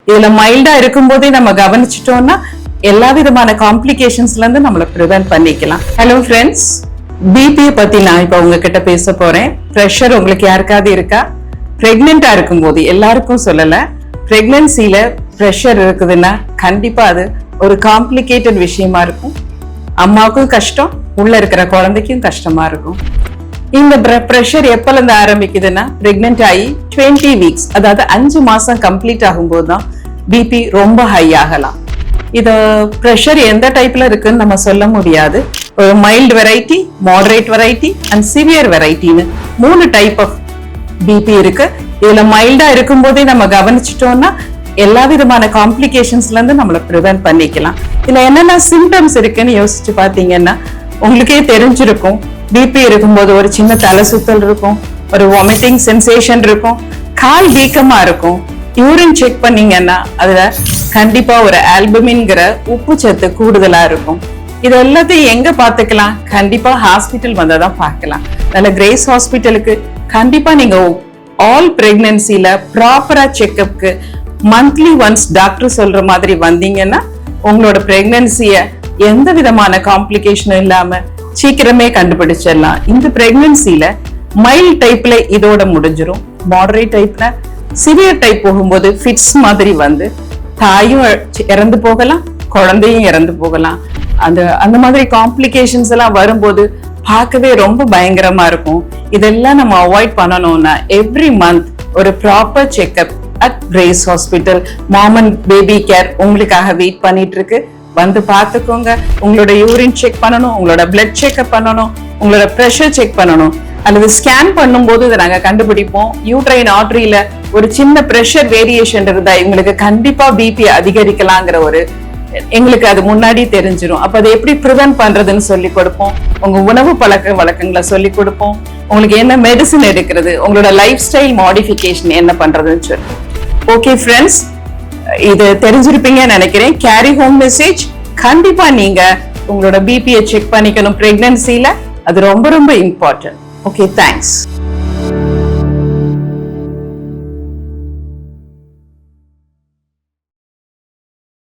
இதுல மைல்டா இருக்கும் போதே நம்ம கவனிச்சிட்டோம்னா எல்லா விதமான காம்ப்ளிகேஷன்ஸ்ல இருந்து நம்மள ப்ரிவென்ட் பண்ணிக்கலாம். ஹலோ ஃப்ரெண்ட்ஸ், பிபி பத்தி நான் இப்ப உங்ககிட்ட பேச போறேன். பிரஷர் உங்களுக்கு யாருக்காவது இருக்கா? பிரெக்னெண்டா இருக்கும் போது, எல்லாருக்கும் சொல்லல, பிரெக்னன்சில பிரஷர் இருக்குதுன்னா கண்டிப்பா அது ஒரு காம்ப்ளிகேட்டட் விஷயமா இருக்கும். அம்மாவுக்கும் கஷ்டம், உள்ள இருக்கிற குழந்தைக்கும் கஷ்டமா இருக்கும். இந்த பிரஷர் எப்பல இருந்து ஆரம்பிக்குதுன்னா பிரெக்னென்ட் ஆகி 20 வீக்ஸ், அதாவது 5 மாசம் கம்ப்ளீட் ஆகும்போது தான் பிபி ரொம்ப ஹை ஆகலாம். இது பிரஷர் எந்த டைப்ல இருக்குன்னு நம்ம சொல்ல முடியாது. ஒரு mild variety, moderate variety and severe வெரைட்டின்னு 3 டைப் ஆஃப் பிபி இருக்கு. இதுல மைல்டா இருக்கும் போதே நம்ம கவனிச்சிட்டோம்னா எல்லா விதமான காம்ப்ளிகேஷன்ஸ்ல இருந்து நம்மள ப்ரிவென்ட் பண்ணிக்கலாம். இதுல என்னென்ன சிம்டம்ஸ் இருக்குன்னு யோசிச்சு பாத்தீங்கன்னா உங்களுக்கே தெரிஞ்சிருக்கும். பிபி இருக்கும்போது ஒரு சின்ன தலை சுத்தல் இருக்கும், ஒரு வாமிட்டிங் சென்சேஷன் இருக்கும், கால் வீக்கமா இருக்கும். யூரின் செக் பண்ணீங்கன்னா அதுல கண்டிப்பா ஒரு ஆல்புமின்ங்கிற உப்பு சத்து கூடுதலா இருக்கும். இது எல்லாத்தையும் எங்க பாத்துக்கலாம்? கண்டிப்பா ஹாஸ்பிட்டல் வந்தாதான் பார்க்கலாம். அதனால கிரேஸ் ஹாஸ்பிட்டலுக்கு கண்டிப்பா நீங்க ஆல் பிரெக்னன்சில ப்ராப்பரா செக்அப்க்கு மந்த்லி ஒன்ஸ் டாக்டர் சொல்ற மாதிரி வந்தீங்கன்னா உங்களோட பிரெக்னன்சிய எந்த விதமான காம்ப்ளிகேஷனும் இல்லாம சீக்கிரமே கண்டுபிடிச்சிடலாம். இந்த பிரெக்னன்சில மைல்ட் டைப்ல இதோட முடிஞ்சிரும். மாடரேட் டைப்ல, சிவியர் டைப் போகும்போது ஃபிட்ஸ் மாதிரி வந்து தாயும் இறந்து போகலாம், குழந்தையும் இறந்து போகலாம். அந்த மாதிரி காம்ப்ளிகேஷன்ஸ் எல்லாம் வரும்போது பார்க்கவே ரொம்ப பயங்கரமா இருக்கும். இதெல்லாம் நம்ம அவாய்ட் பண்ணணும்னா எவ்ரி மந்த் ஒரு proper checkup at Grace hospital mom and baby care உங்களுக்காக வெயிட் பண்ணிட்டு இருக்கு. வந்து பார்த்துக்கோங்க. உங்களோட யூரின் செக் பண்ணணும், உங்களோட பிளட் செக்அப் பண்ணணும், உங்களோட பிரஷர் செக் பண்ணணும். அல்லது ஸ்கேன் பண்ணும்போது இதை நாங்க கண்டுபிடிப்போம். யூட்ரைன் ஆர்டரியில ஒரு சின்ன பிரஷர் வேரியேஷன் இருந்தா இவங்களுக்கு கண்டிப்பா பிபி அதிகரிக்கலாங்கிற ஒரு எங்களுக்கு அது முன்னாடி தெரிஞ்சிடும். அப்ப அதை எப்படி ப்ரிவென்ட் பண்றதுன்னு சொல்லி கொடுப்போம். உங்க உணவு பழக்க வழக்கங்களை சொல்லி கொடுப்போம். உங்களுக்கு என்ன மெடிசன் எடுக்கிறது, உங்களோட லைஃப் ஸ்டைல் மாடிஃபிகேஷன் என்ன பண்றதுன்னு சொல்லி. ஓகே ஃப்ரெண்ட்ஸ், இது தெரிஞ்சிருப்பீங்கன்னு நினைக்கிறேன். கேரி ஹோம் மெசேஜ், கண்டிப்பா நீங்க உங்களோட பிபியை செக் பண்ணிக்கணும் பிரெக்னன்சில. அது ரொம்ப ரொம்ப இம்பார்ட்டன்ட். Okay, thanks.